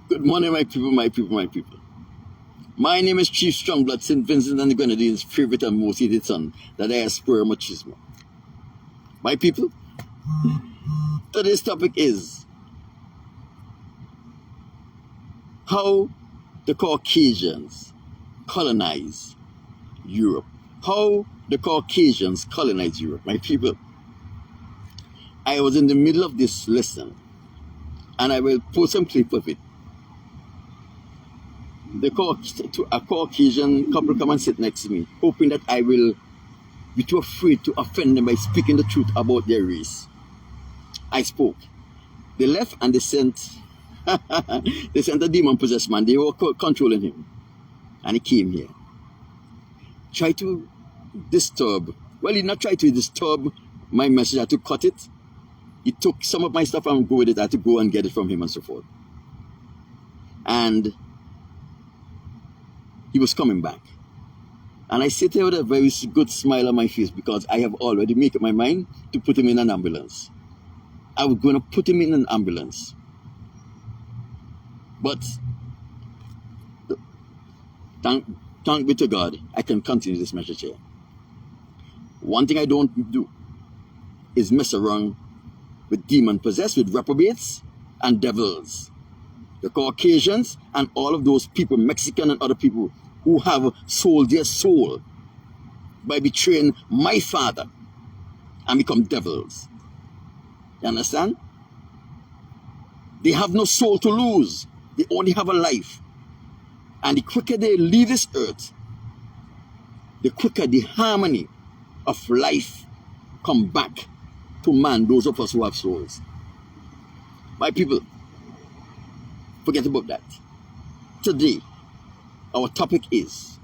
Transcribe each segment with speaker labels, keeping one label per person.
Speaker 1: Good morning, my people, my people, my people. My name is Chief Strongblood, St. Vincent and the Grenadines' favorite and most hated son, the diaspora machismo. My people, today's topic is how the Caucasians colonized Europe. How the Caucasians colonized Europe. My people, I was in the middle of this lesson, and I will put some clip of it. A Caucasian couple come and sit next to me, hoping that I will be too afraid to offend them by speaking the truth about their race. I spoke. They left and they sent a demon-possessed man. They were controlling him. And he came here. Tried to disturb. Well, he did not try to disturb my message. I had to cut it. He took some of my stuff and go with it. I had to go and get it from him and so forth. And he was coming back. And I sit here with a very good smile on my face because I have already made up my mind to put him in an ambulance. I was going to put him in an ambulance. But thank be to God, I can continue this message here. One thing I don't do is mess around with demon-possessed, with reprobates and devils. The Caucasians and all of those people, Mexican and other people, who have sold their soul by betraying my father and become devils. You understand? They have no soul to lose. They only have a life. And the quicker they leave this earth, the quicker the harmony of life come back to man, those of us who have souls. My people, forget about that. Today, our topic is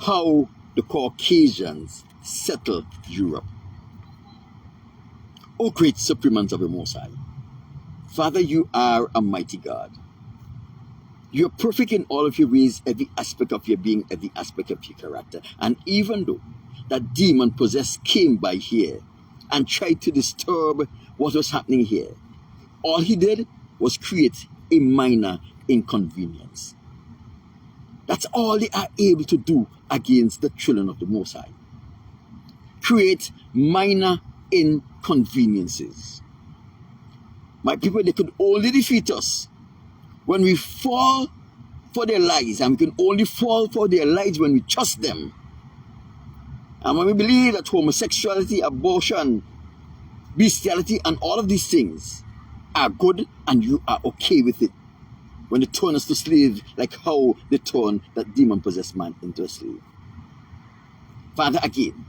Speaker 1: how the Caucasians settled Europe. O great supremant of the Most High, Father, you are a mighty God. You are perfect in all of your ways, every aspect of your being, every aspect of your character. And even though that demon-possessed came by here and tried to disturb what was happening here, all he did was create a minor inconvenience. That's all they are able to do against the children of the Most High. Create minor inconveniences. My people, they could only defeat us when we fall for their lies, and we can only fall for their lies when we trust them. And when we believe that homosexuality, abortion, bestiality, and all of these things are good and you are okay with it, when they turn us to slaves like how they turn that demon-possessed man into a slave. Father, again,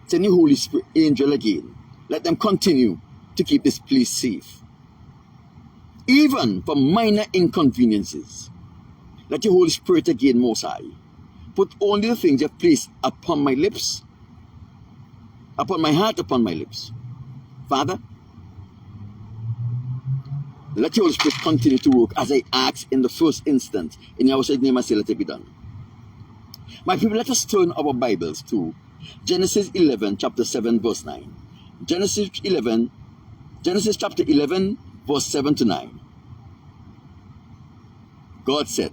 Speaker 1: send your Holy Spirit angel again. Let them continue to keep this place safe. Even for minor inconveniences. Let your Holy Spirit again, Most High, put only the things you have placed upon my lips, upon my heart, upon my lips. Father, let your Holy Spirit continue to work as I ask in the first instant. In your name I say, let it be done. My people, let us turn our Bibles to Genesis 11, chapter 7, verse 9. Genesis chapter 11, verse 7 to 9. God said,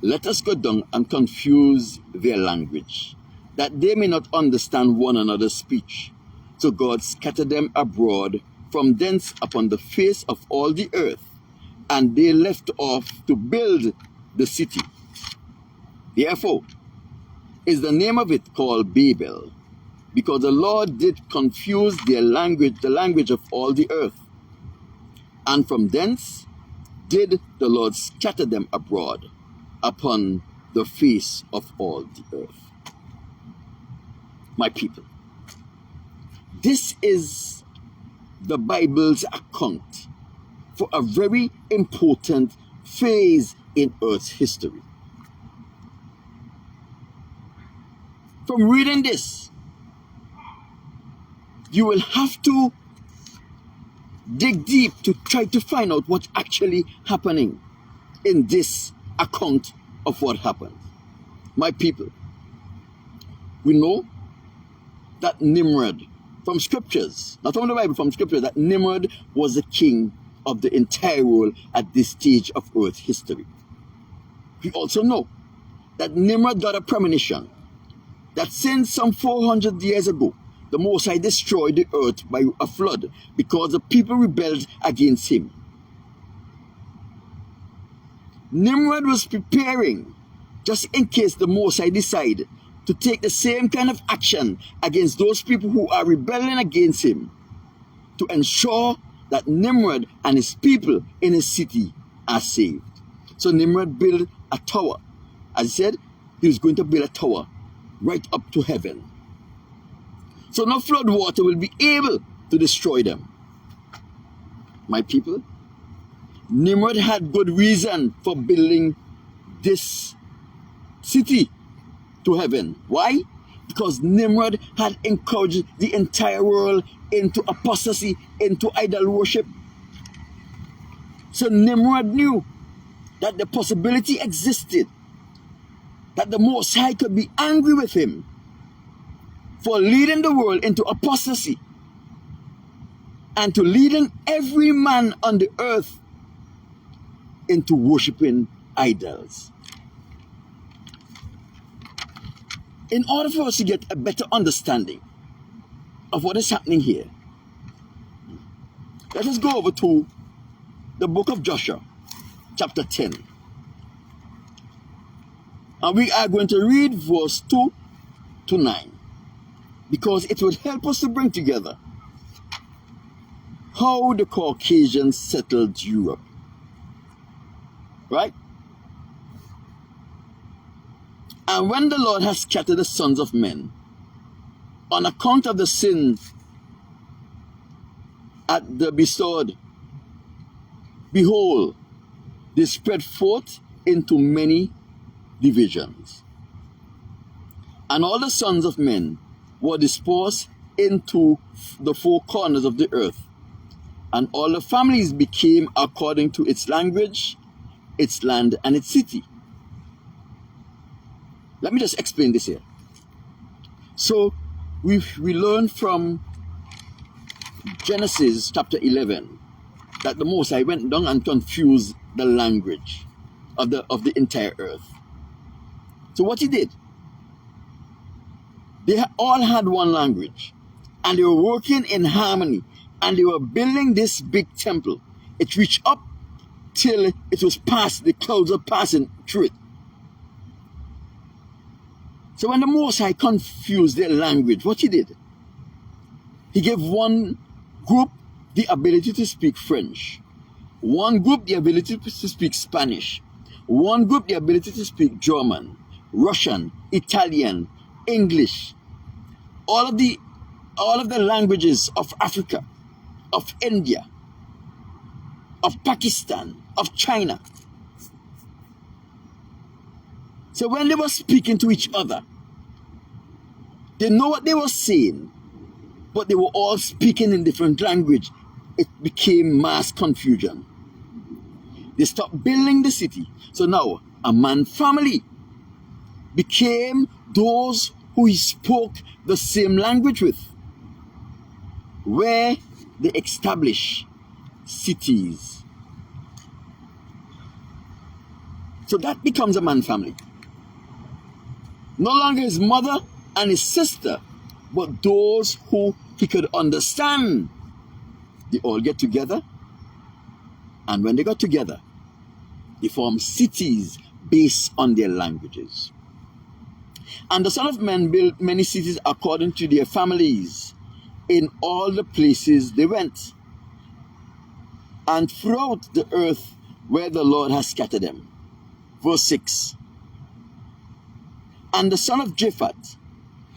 Speaker 1: let us go down and confuse their language, that they may not understand one another's speech. So God scattered them abroad from thence upon the face of all the earth, and they left off to build the city. Therefore is the name of it called Babel, because the Lord did confuse their language, the language of all the earth. And from thence did the Lord scatter them abroad upon the face of all the earth. My people, this is the Bible's account for a very important phase in Earth's history. From reading this, you will have to dig deep to try to find out what's actually happening in this account of what happened. My people, we know that Nimrod, from scriptures, not from the Bible, from scriptures, that Nimrod was the king of the entire world at this stage of Earth history. We also know that Nimrod got a premonition that since some 400 years ago, the Most High destroyed the earth by a flood because the people rebelled against him. Nimrod was preparing just in case the Most High decided to take the same kind of action against those people who are rebelling against him, to ensure that Nimrod and his people in his city are saved. So Nimrod built a tower. As I said, he was going to build a tower right up to heaven. So no flood water will be able to destroy them. My people, Nimrod had good reason for building this city to heaven. Why? Because Nimrod had encouraged the entire world into apostasy, into idol worship. So Nimrod knew that the possibility existed that the Most High could be angry with him for leading the world into apostasy and to leading every man on the earth into worshiping idols. In order for us to get a better understanding of what is happening here, let us go over to the book of Joshua, chapter 10. And we are going to read verse 2 to 9, because it will help us to bring together how the Caucasians settled Europe. Right? And when the Lord has scattered the sons of men on account of the sin at the bestowed, behold, they spread forth into many divisions. And all the sons of men were dispersed into the four corners of the earth, and all the families became according to its language, its land, and its city. Let me just explain this here. So we learn from Genesis chapter 11 that the Most High went down and confused the language of the entire earth. So what he did, they all had one language, and they were working in harmony, and they were building this big temple. It reached up till it was past, the clouds were passing through it. So when the Most High confused their language, what he did, he gave one group the ability to speak French, one group the ability to speak Spanish, one group the ability to speak German, Russian, Italian, English, all of the languages of Africa, of India, of Pakistan, of China. So when they were speaking to each other, they know what they were saying, but they were all speaking in different language. It became mass confusion. They stopped building the city. So now a man family became those who he spoke the same language with, where they establish cities. So that becomes a man family. No longer his mother and his sister, but those who he could understand. They all get together, and when they got together, they form cities based on their languages. And the Son of Man built many cities according to their families in all the places they went, and throughout the earth where the Lord has scattered them. Verse 6. And the son of Japhet,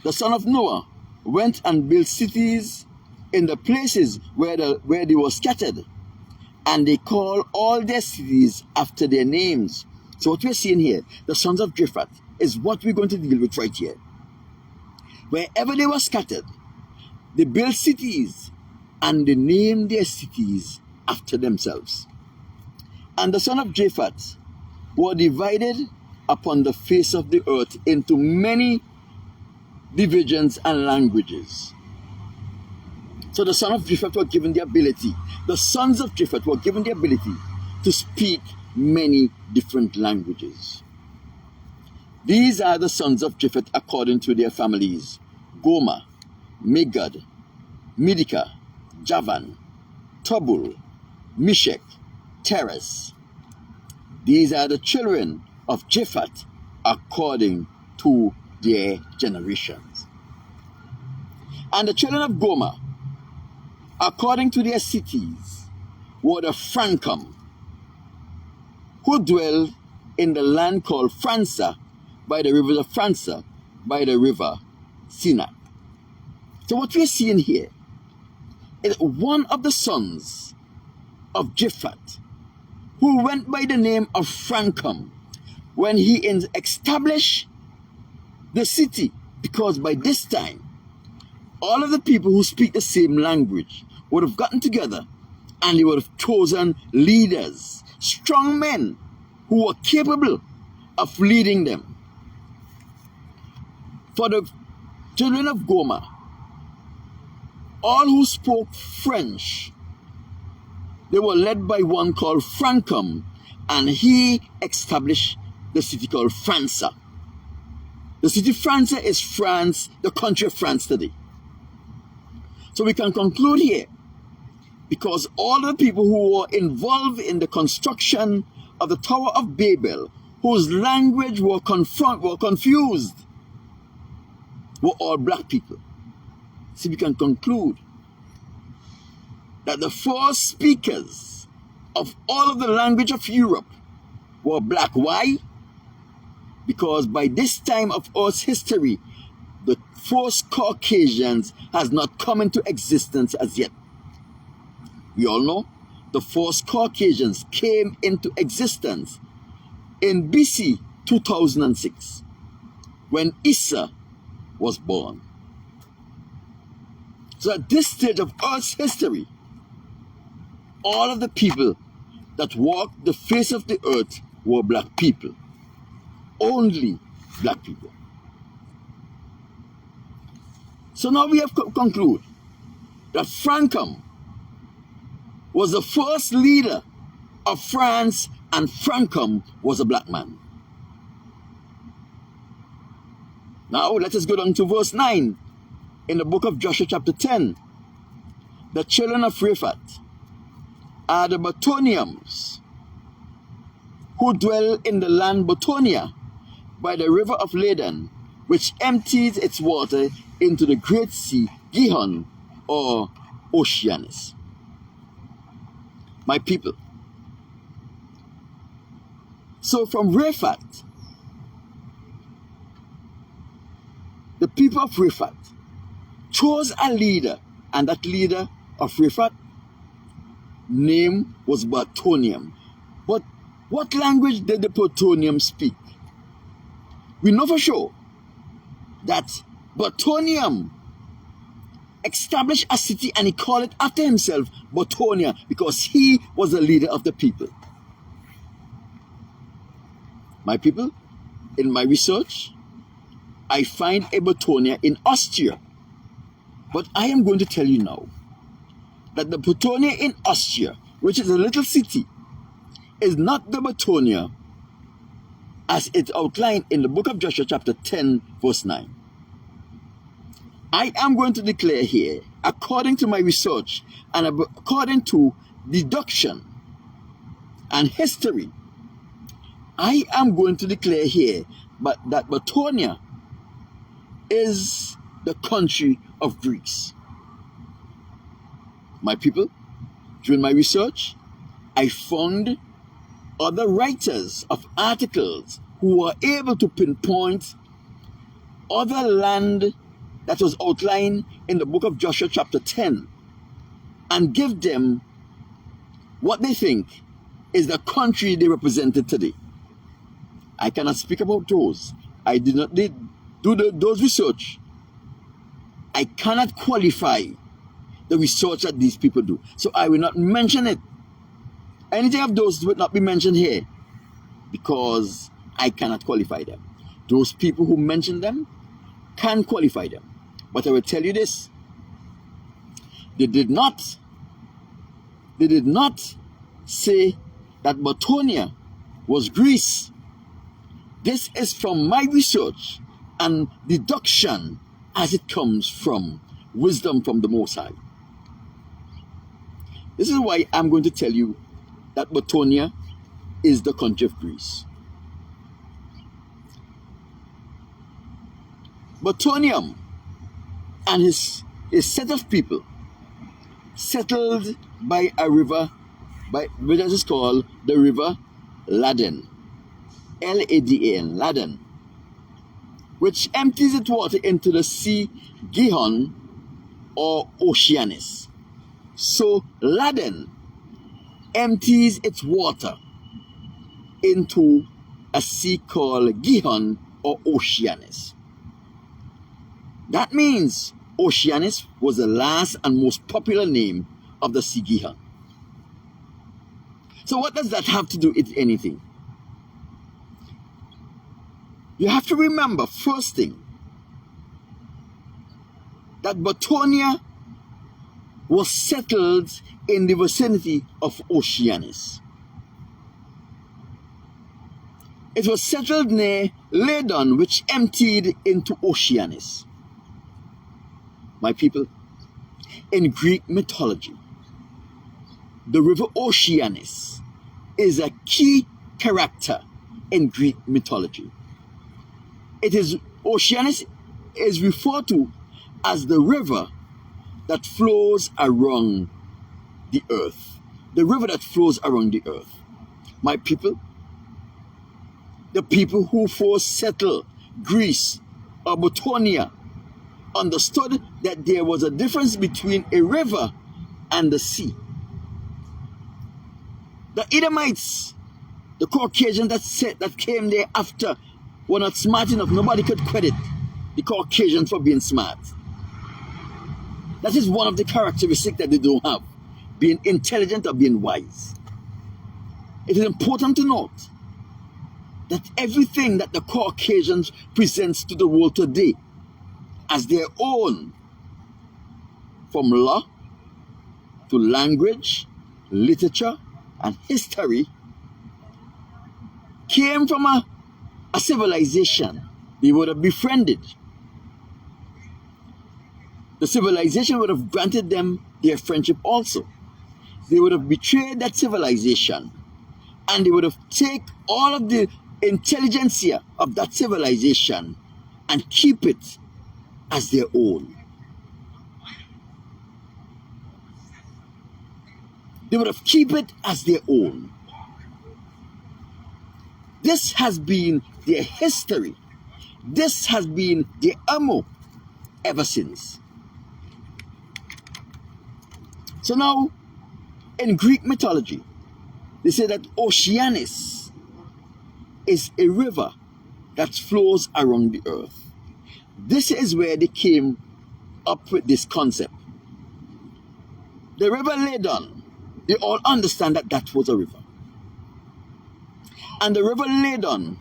Speaker 1: the son of Noah, went and built cities in the places where they were scattered, and they called all their cities after their names. So what we're seeing here, the sons of Japhet, is what we're going to deal with right here. Wherever they were scattered, they built cities, and they named their cities after themselves. And the son of Japhet were divided upon the face of the earth into many divisions and languages. So the sons of Japheth were given the ability, the sons of Japheth were given the ability to speak many different languages. These are the sons of Japheth according to their families: Gomer, Magog, Midica, Javan, Tubal, Meshech, Teres. These are the children of Japheth according to their generations. And the children of Gomer, according to their cities, were the Francum, who dwell in the land called Fransa, by the river of Fransa, by the river Sinai. So what we're seeing here is one of the sons of Japheth, who went by the name of Francum, when he established the city, because by this time, all of the people who speak the same language would have gotten together and they would have chosen leaders, strong men who were capable of leading them. For the children of Gomer, all who spoke French, they were led by one called Francum, and he established the city called Fransa. The city Fransa is France, the country of France today. So we can conclude here, because all the people who were involved in the construction of the Tower of Babel, whose language were confused, were all black people. So we can conclude that the first speakers of all of the language of Europe were black. Why? Because by this time of Earth's history, the first Caucasians has not come into existence as yet. We all know the first Caucasians came into existence in BC 2006, when Isa was born. So at this stage of Earth's history, all of the people that walked the face of the earth were black people. Only black people. So now we have to conclude that Francum was the first leader of France, and Francum was a black man. Now let us go down to verse 9 in the book of Joshua chapter 10. The children of Rephath are the Batonians, who dwell in the land Batonia by the river of Ladan, which empties its water into the great sea, Gihon, or Oceanus. My people. So from Rephath, the people of Rephath chose a leader, and that leader of Rephath name was Batonium. But what language did the Batonium speak? We know for sure that Batonium established a city, and he called it after himself Batonia, because he was the leader of the people. My people, in my research, I find a Batonia in Austria. But I am going to tell you now that the Batonia in Austria, which is a little city, is not the Batonia as it's outlined in the book of Joshua chapter 10 verse 9. I am going to declare here, according to my research and according to deduction and history, I am going to declare here that Batonia is the country of Greece. My people, during my research, I found other writers of articles who were able to pinpoint other land that was outlined in the book of Joshua chapter 10 and give them what they think is the country they represented today. I cannot speak about those. I did not do those research. I cannot qualify the research that these people do. So I will not mention it. Anything of those would not be mentioned here because I cannot qualify them. Those people who mention them can qualify them. But I will tell you this. They did not say that Botonia was Greece. This is from my research and deduction as it comes from wisdom from the Most High. This is why I'm going to tell you that Botonia is the country of Greece. Botonium and his set of people settled by a river, which is called the River Laden, Ladan, Laden, which empties its water into the Sea Gihon or Oceanus. So Laden empties its water into a sea called Gihon or Oceanus. That means Oceanus was the last and most popular name of the Sea Gihon. So what does that have to do with anything? You have to remember, first thing, that Botonia was settled in the vicinity of Oceanus. It was settled near Ladon, which emptied into Oceanus. My people, in Greek mythology, the river Oceanus is a key character in Greek mythology. Oceanus is referred to as the river that flows around the earth. The river that flows around the earth. My people, the people who first settled Greece or Botonia understood that there was a difference between a river and the sea. The Edomites, the Caucasian that came there after, were not smart enough. Nobody could credit the Caucasian for being smart. That is one of the characteristics that they don't have, being intelligent or being wise. It is important to note that everything that the Caucasians presents to the world today as their own, from law to language, literature, and history, came from a civilization they would have befriended. The civilization would have granted them their friendship also. They would have betrayed that civilization, and they would have taken all of the intelligentsia of that civilization and keep it as their own. They would have keep it as their own. This has been their history. This has been their MO ever since. So now, in Greek mythology, they say that Oceanus is a river that flows around the earth. This is where they came up with this concept. The river Ladon, they all understand that that was a river. And the river Ladon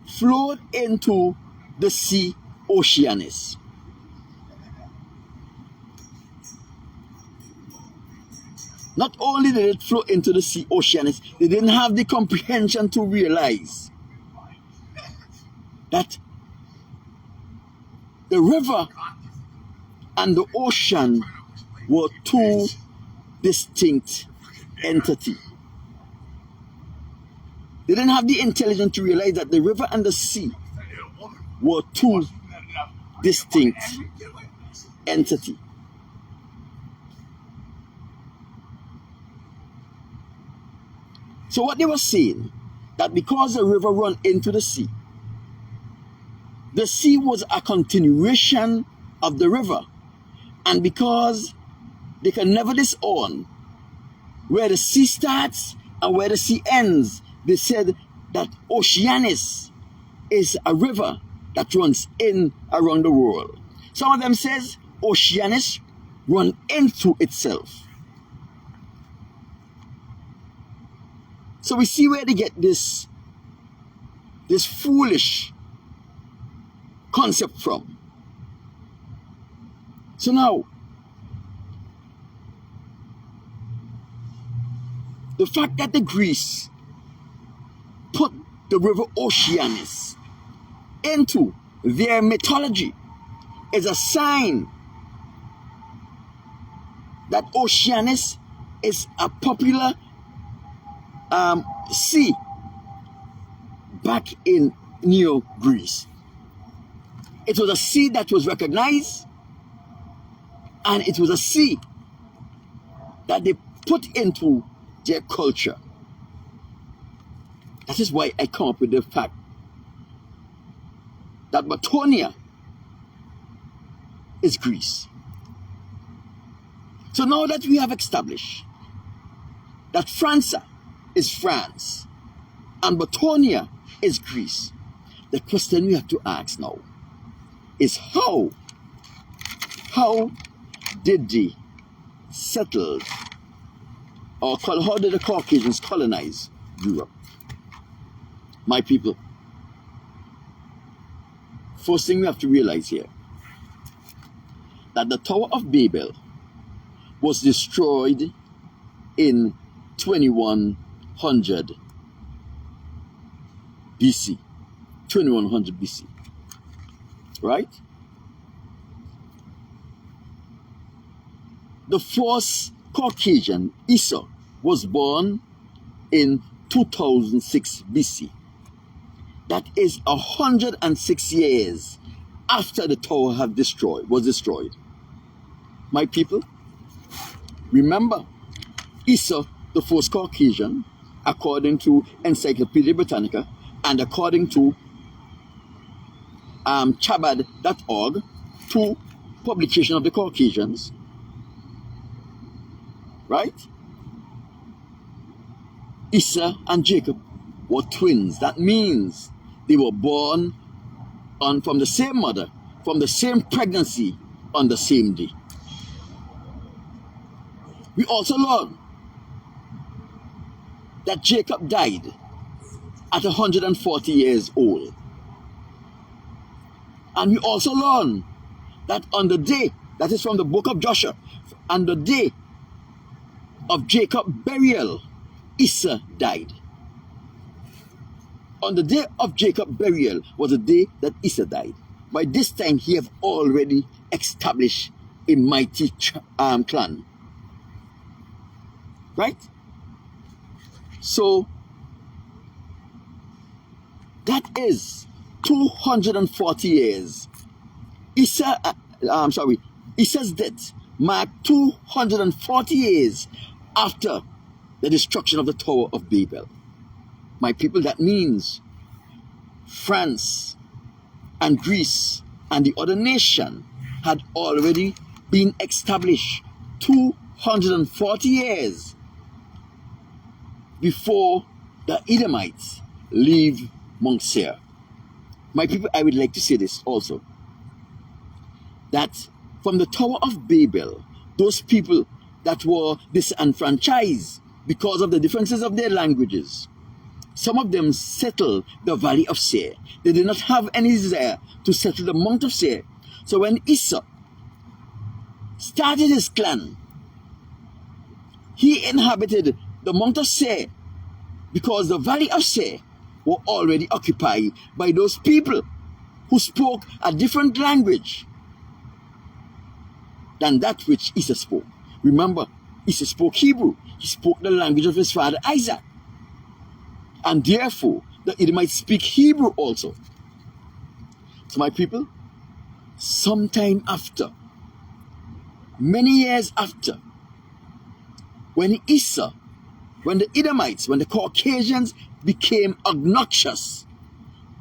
Speaker 1: flowed into the sea Oceanus. Not only did it flow into the sea Oceanus, they didn't have the comprehension to realize that the river and the ocean were two distinct entities. They didn't have the intelligence to realize that the river and the sea were two distinct entities. So what they were saying, that because the river ran into the sea was a continuation of the river. And because they can never disown where the sea starts and where the sea ends, they said that Oceanus is a river that runs in around the world. Some of them says Oceanus runs into itself. So we see where they get this foolish concept from. So now, The fact that the Greece put the river Oceanus into their mythology is a sign that Oceanus is a popular sea back in Neo-Greece. It was a sea that was recognized, and it was a sea that they put into their culture. That is why I come up with the fact that Batonia is Greece. So now that we have established that França is France and Batonia is Greece, the question we have to ask now is how did the settled, or how did the Caucasians colonize Europe? My people, first thing we have to realize here, that the Tower of Babel was destroyed in 2100 BC. 2100 BC. Right? The first Caucasian, Esau, was born in 2006 BC. That is 106 years after the tower was destroyed. My people, remember, Esau, the first Caucasian, according to Encyclopedia Britannica and according to Chabad.org, to publication of the Caucasians, right? Esau and Jacob were twins. That means they were born from the same mother, from the same pregnancy, on the same day. We also learn that Jacob died at 140 years old. And we also learn that on the day, that is from the book of Joshua, on the day of Jacob's burial, Esau died. On the day of Jacob's burial was the day that Esau died. By this time, he have already established a mighty clan. Right? So, that is 240 years. Esau's death marked 240 years after the destruction of the Tower of Babel. My people, that means France and Greece and the other nation had already been established 240 years before the Edomites leave Mount Seir. My people, I would like to say this also, that from the Tower of Babel, those people that were disenfranchised because of the differences of their languages, some of them settled the valley of Seir. They did not have any desire to settle the Mount of Seir. So when Esau started his clan, he inhabited the Mount of Seir because the valley of Seir were already occupied by those people who spoke a different language than that which Esau spoke. Remember, Esau spoke Hebrew. He spoke the language of his father Isaac. And therefore, the Edomites speak Hebrew also. So my people, sometime after, many years after, when the Edomites, when the Caucasians became obnoxious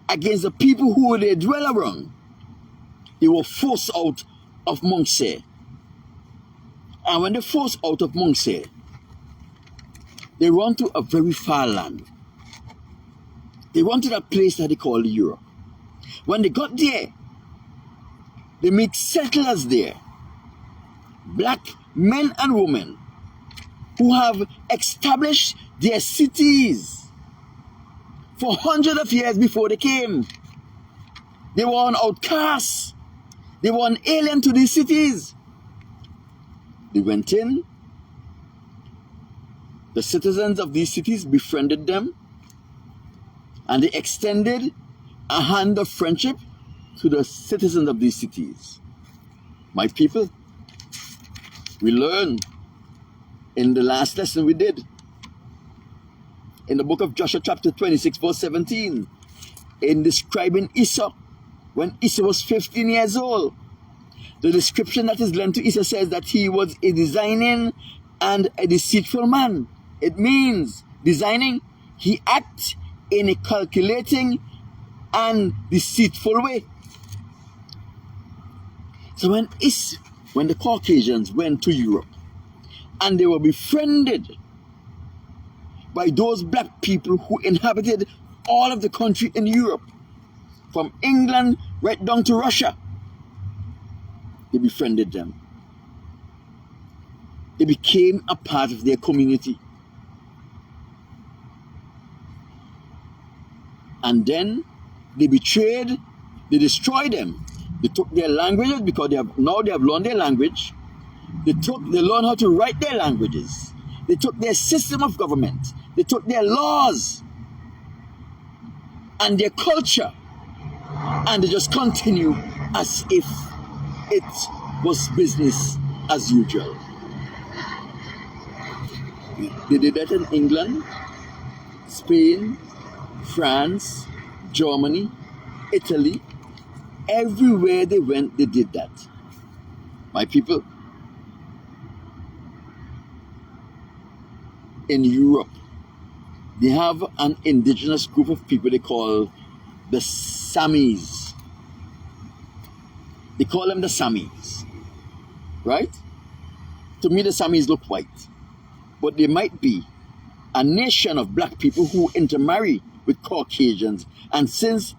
Speaker 1: against the people who they dwell around, they were forced out of Mount Seir. And when they forced out of Mount Seir, they run to a very far land. They went to that place that they call Europe. When they got there, they meet settlers there, black men and women who have established their cities for hundreds of years before they came. They were an outcast. They were an alien to these cities. They went in, The citizens of these cities befriended them, and they extended a hand of friendship to the citizens of these cities. My people, we learned in the last lesson we did, in the book of Joshua chapter 26 verse 17, in describing Esau, when Esau was 15 years old, the description that is lent to Esau says that he was a designing and a deceitful man. It means designing, he acts in a calculating and deceitful way. So when the Caucasians went to Europe and they were befriended by those black people who inhabited all of the country in Europe, from England right down to Russia, they befriended them. They became a part of their community. And then they betrayed, they destroyed them. They took their languages because they have learned their language. They learned how to write their languages. They took their system of government. They took their laws and their culture, and they just continue as if it was business as usual. They did that in England, Spain, France, Germany, Italy. Everywhere they went, they did that. My people, in Europe, they have an indigenous group of people they call the Samis. They call them the Samis, right? To me, the Samis look white, but they might be a nation of black people who intermarry with Caucasians. And since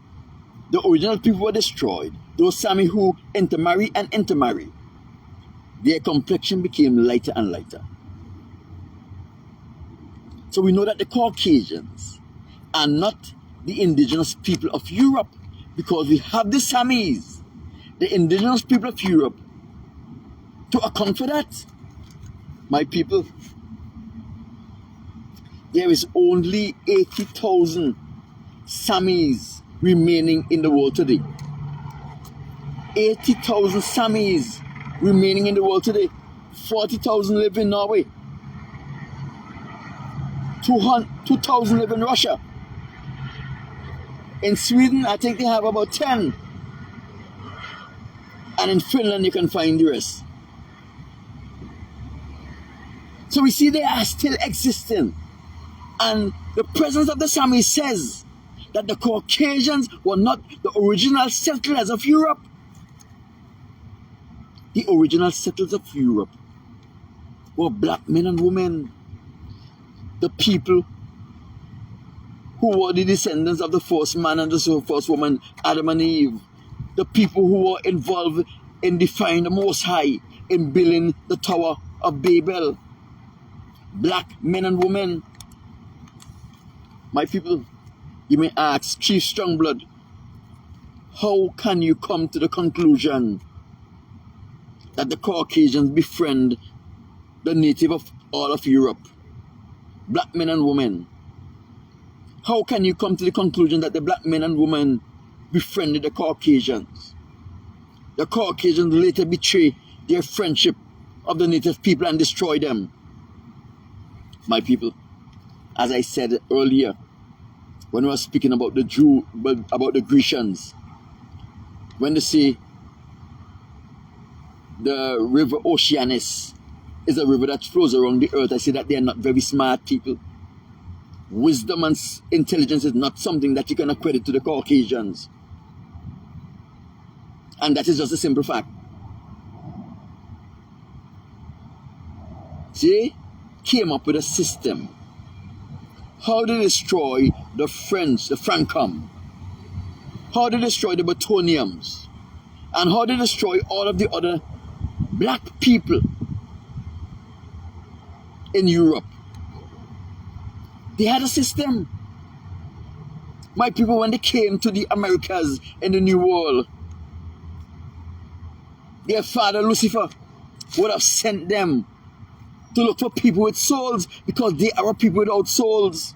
Speaker 1: the original people were destroyed, those Sami who intermarry, their complexion became lighter and lighter. So we know that the Caucasians are not the indigenous people of Europe, because we have the Samis, the indigenous people of Europe, to account for that. My people, there is only 80,000 Samis remaining in the world today. 80,000 Samis remaining in the world today. 40,000 live in Norway. 2,000 live in Russia. In Sweden, I think they have about 10. And in Finland, you can find the rest. So we see they are still existing. And the presence of the Sami says that the Caucasians were not the original settlers of Europe. The original settlers of Europe were black men and women. The people who were the descendants of the first man and the first woman, Adam and Eve. The people who were involved in defying the Most High, in building the Tower of Babel. Black men and women. My people, you may ask, Chief Strongblood, how can you come to the conclusion that the Caucasians befriend the native of all of Europe, black men and women? How can you come to the conclusion that the black men and women befriended the Caucasians? The Caucasians later betray their friendship of the native people and destroy them. My people, as I said earlier, when we were speaking about about the Grecians, when they say the river Oceanus is a river that flows around the earth, I say that they are not very smart people. Wisdom and intelligence is not something that you can accredit to the Caucasians. And that is just a simple fact. They came up with a system. How they destroy the French, the Francum. How they destroy the Bretonians. And how they destroy all of the other black people in Europe. They had a system. My people, when they came to the Americas in the New World, their father Lucifer would have sent them to look for people with souls, because they are people without souls,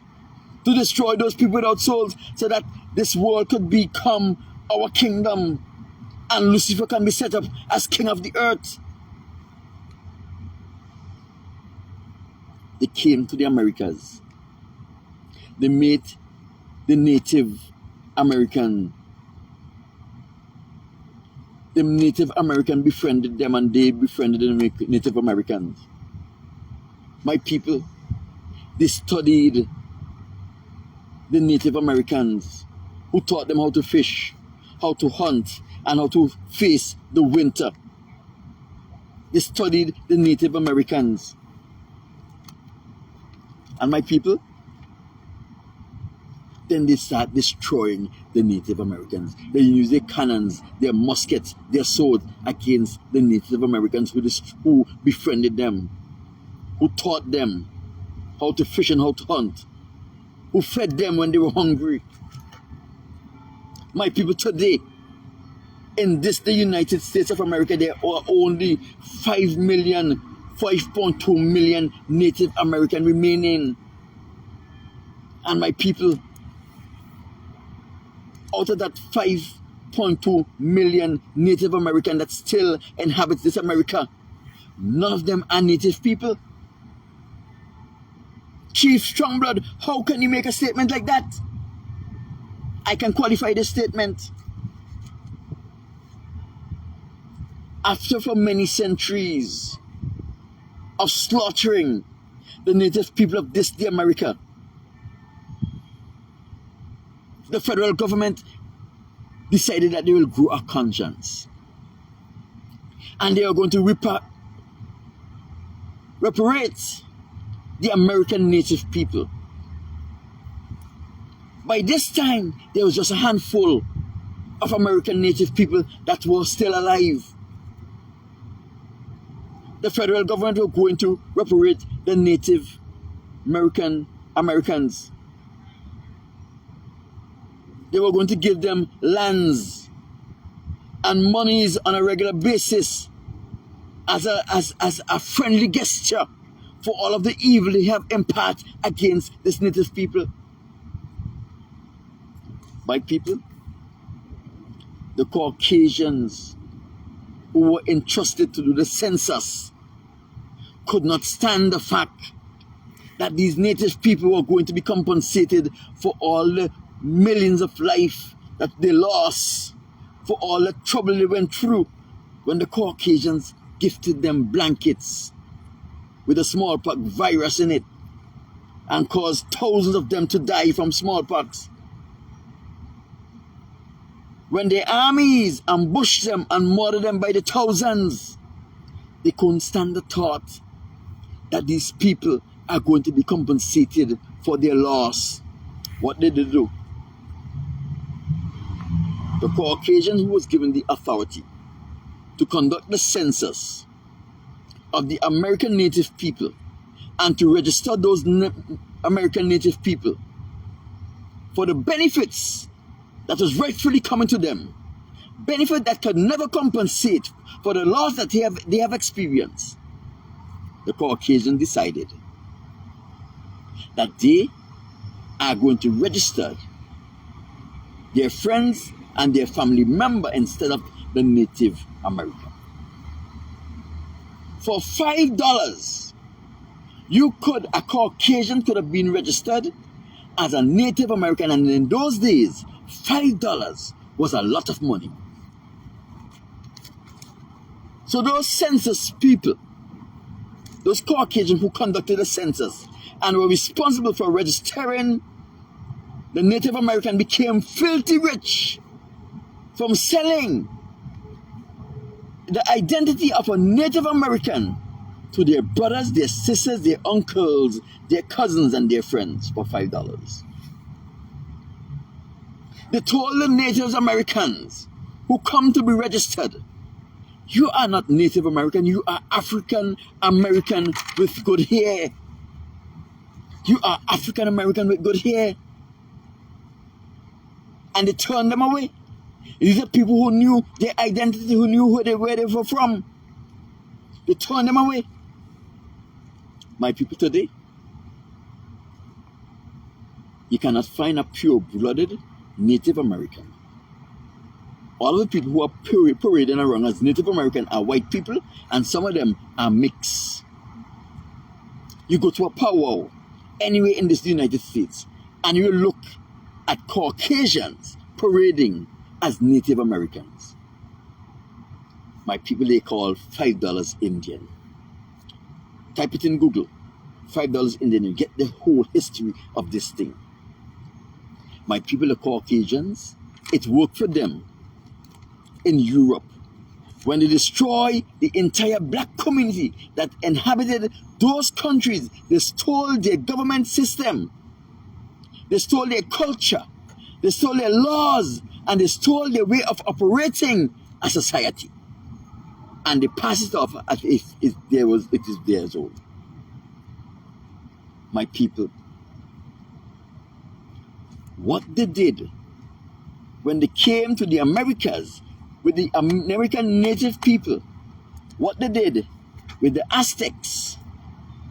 Speaker 1: to destroy those people without souls, so that this world could become our kingdom and Lucifer can be set up as king of the earth. They came to the Americas. They met the Native American. The Native American befriended them, and they befriended the Native Americans. My people, they studied the Native Americans, who taught them how to fish, how to hunt, and how to face the winter. They studied the Native Americans. And my people, then they start destroying the Native Americans. They use their cannons, their muskets, their swords against the Native Americans who befriended them, who taught them how to fish and how to hunt, who fed them when they were hungry. My people, today, in the United States of America, there are only 5.2 million Native American remaining. And my people, out of that 5.2 million Native American that still inhabits this America, none of them are Native people. Chief Strongblood, how can you make a statement like that? I can qualify this statement. After for many centuries of slaughtering the native people of the America, the federal government decided that they will grow a conscience. And they are going to reparate the American native people. By this time, there was just a handful of American native people that were still alive. The federal government were going to reparate the Native Americans. They were going to give them lands and monies on a regular basis as a friendly gesture for all of the evil they have imparted against this native people. My people, the Caucasians who were entrusted to do the census could not stand the fact that these native people were going to be compensated for all the millions of life that they lost, for all the trouble they went through when the Caucasians gifted them blankets with a smallpox virus in it and caused thousands of them to die from smallpox. When their armies ambushed them and murdered them by the thousands, they couldn't stand the thought that these people are going to be compensated for their loss. What did they do? The Caucasian who was given the authority to conduct the census of the American native people and to register those American native people for the benefits that was rightfully coming to them, benefit that could never compensate for the loss that they have experienced. The Caucasian decided that they are going to register their friends and their family member instead of the Native American. For $5, a Caucasian could have been registered as a Native American, and in those days, $5 was a lot of money. So those census people, those Caucasians who conducted the census and were responsible for registering the Native American, became filthy rich from selling the identity of a Native American to their brothers, their sisters, their uncles, their cousins, and their friends for $5. They told the Native Americans who come to be registered, you are not Native American, you are African American with good hair. You are African American with good hair. And they turned them away. These are people who knew their identity, who knew where they were from. They turned them away. My people, today, you cannot find a pure-blooded Native American. All of the people who are parading around as Native American are white people, and some of them are mixed. You go to a powwow anywhere in this United States, and you look at Caucasians parading as Native Americans. My people, they call $5 Indian. Type it in Google, $5 Indian, and get the whole history of this thing. My people, the Caucasians, it worked for them in Europe when they destroyed the entire black community that inhabited those countries. They stole their government system, they stole their culture, they stole their laws, and they stole their way of operating a society, and they pass it off as if it is theirs own. My people, what they did when they came to the Americas with the American native people, what they did with the Aztecs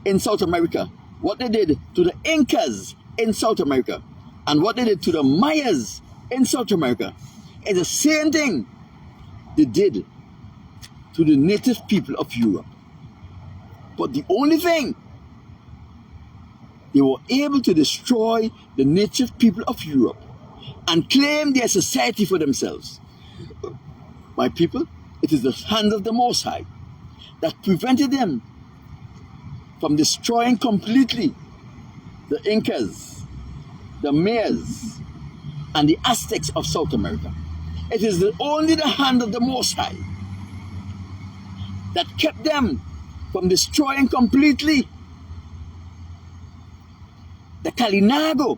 Speaker 1: in South America, what they did to the Incas in South America, and what they did to the Mayas in South America, is the same thing they did to the native people of Europe. But the only thing, they were able to destroy the native people of Europe and claim their society for themselves. My people, it is the hand of the Most High that prevented them from destroying completely the Incas, the Mayas, and the Aztecs of South America. It is only the hand of the Most High that kept them from destroying completely the Kalinago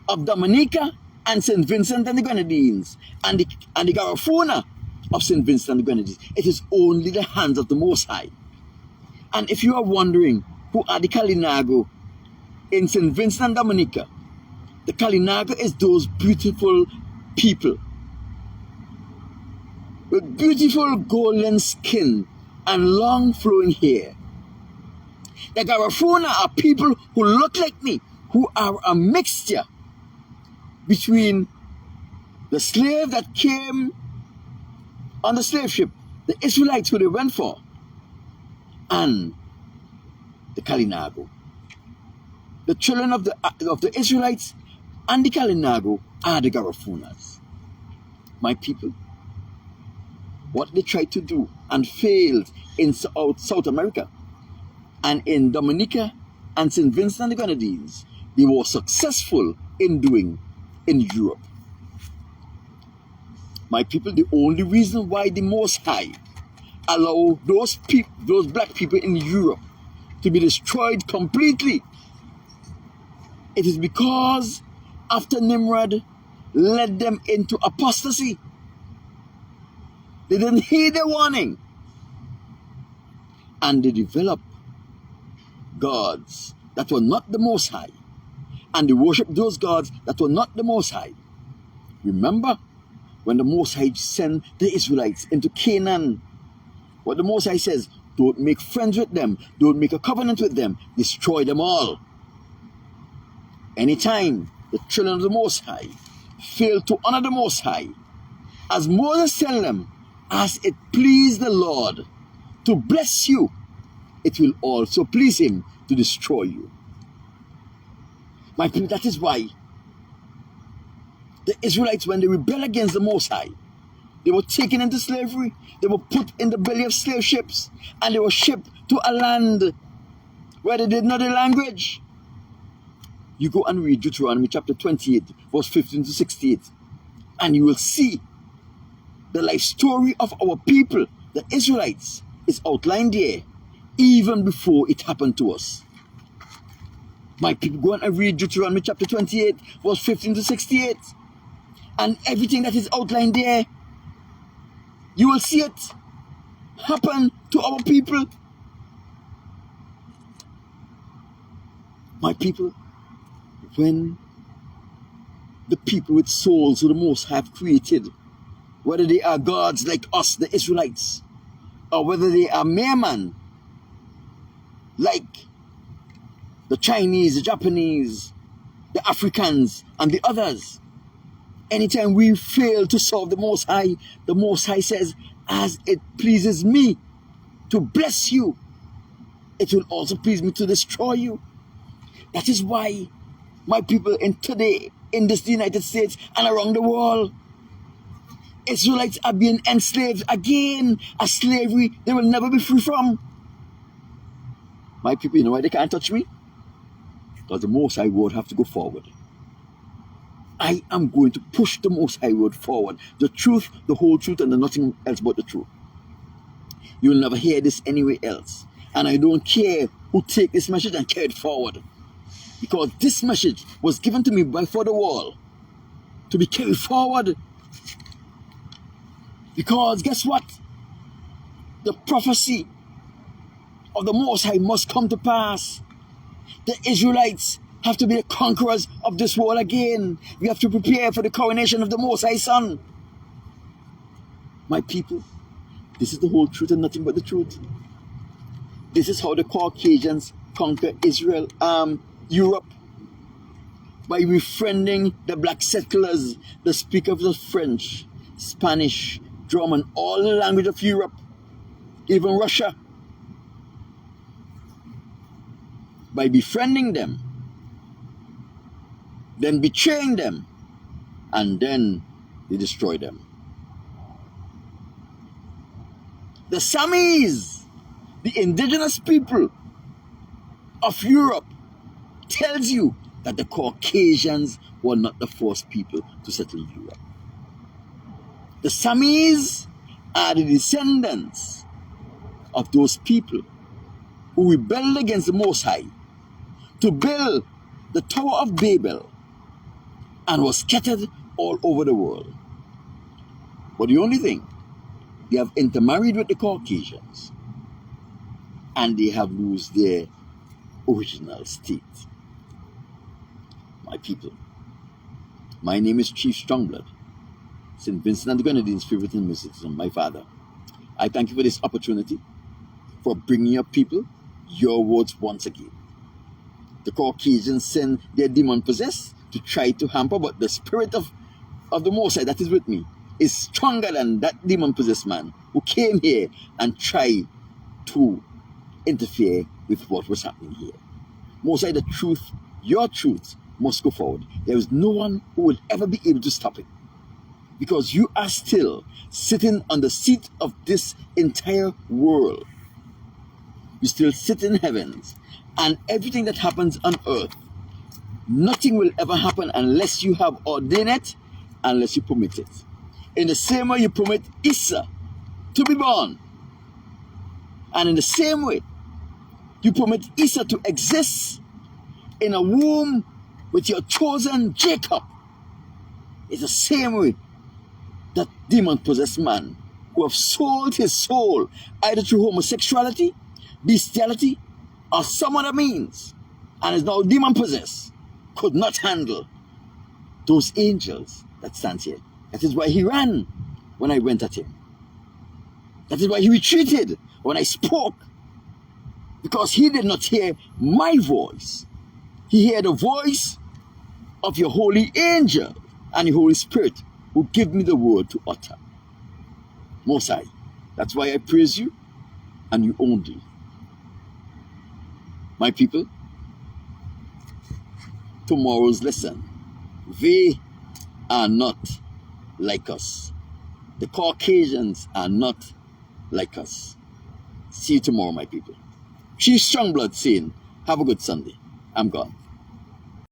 Speaker 1: of Dominica and St. Vincent and the Grenadines, and the Garifuna of St. Vincent and the Grenadines. It is only the hands of the Most High. And if you are wondering who are the Kalinago in St. Vincent and Dominica, the Kalinago is those beautiful people with beautiful golden skin and long flowing hair. The Garifuna are people who look like me, who are a mixture between the slave that came on the slave ship, the Israelites who they went for, and the Kalinago. The children of the Israelites and the Kalinago are the Garifunas. My people, what they tried to do and failed in South America and in Dominica and St. Vincent and the Grenadines, they were successful in doing in Europe. My people, the only reason why the Most High allow those black people in Europe to be destroyed completely, it is because after Nimrod led them into apostasy, they didn't heed the warning, and they developed gods that were not the Most High, and they worshiped those gods that were not the Most High. Remember when the Most High sent the Israelites into Canaan, what the Most High says, don't make friends with them, don't make a covenant with them, destroy them all. Anytime the children of the Most High fail to honor the Most High, as Moses tells them, as it pleased the Lord to bless you, it will also please him to destroy you. My people, that is why the Israelites, when they rebel against the Most High, they were taken into slavery, they were put in the belly of slave ships, and they were shipped to a land where they did not the language. You go and read Deuteronomy chapter 28, verse 15 to 68, and you will see the life story of our people, the Israelites, is outlined there even before it happened to us. My people, go on and read Deuteronomy chapter 28, verse 15 to 68. And everything that is outlined there, you will see it happen to our people. My people, when the people with souls who the Most High have created, whether they are gods like us, the Israelites, or whether they are mere man, like the Chinese, the Japanese, the Africans, and the others. Anytime we fail to serve the Most High says, as it pleases me to bless you, it will also please me to destroy you. That is why my people in today, in this United States and around the world, Israelites are being enslaved again, a slavery they will never be free from. My people, you know why they can't touch me? Because the Most High word have to go forward. I am going to push the Most High word forward. The truth, the whole truth, and nothing else but the truth. You'll never hear this anywhere else. And I don't care who take this message and carry it forward. Because this message was given to me by for the world to be carried forward. Because guess what? The prophecy of the Most High must come to pass. The Israelites have to be the conquerors of this world again. We have to prepare for the coronation of the Most High Son. My people, this is the whole truth and nothing but the truth. This is how the Caucasians conquer Israel, Europe, by befriending the black settlers, the speakers of French, Spanish, German, all the language of Europe, even Russia. By befriending them, then betraying them, and then they destroy them. The Samis, the indigenous people of Europe, tells you that the Caucasians were not the first people to settle Europe. The Samis are the descendants of those people who rebelled against the Most High to build the Tower of Babel and was scattered all over the world. But the only thing, they have intermarried with the Caucasians and they have lost their original state. My people, my name is Chief Strongblood, St. Vincent and the Grenadines' favorite and citizen, my father. I thank you for this opportunity, for bringing your people your words once again. The Caucasians send their demon-possessed to try to hamper, but the spirit of the Most High that is with me is stronger than that demon-possessed man who came here and tried to interfere with what was happening here. Most High, the truth, your truth, must go forward. There is no one who will ever be able to stop it. Because you are still sitting on the seat of this entire world. You still sit in heavens. And everything that happens on earth, nothing will ever happen unless you have ordained it, unless you permit it. In the same way you permit Isa to be born. And in the same way, you permit Isa to exist in a womb with your chosen Jacob. It's the same way that demon-possessed man who have sold his soul either through homosexuality, bestiality, or some other means, and is now demon-possessed, could not handle those angels that stand here. That is why he ran when I went at him. That is why he retreated when I spoke. Because he did not hear my voice. He heard the voice of your holy angel and the Holy Spirit who give me the word to utter. Most High, that's why I praise you and you only. My people, tomorrow's lesson, they are not like us. The Caucasians are not like us. See you tomorrow, my people. Chief Strongblood saying, have a good Sunday. I'm gone.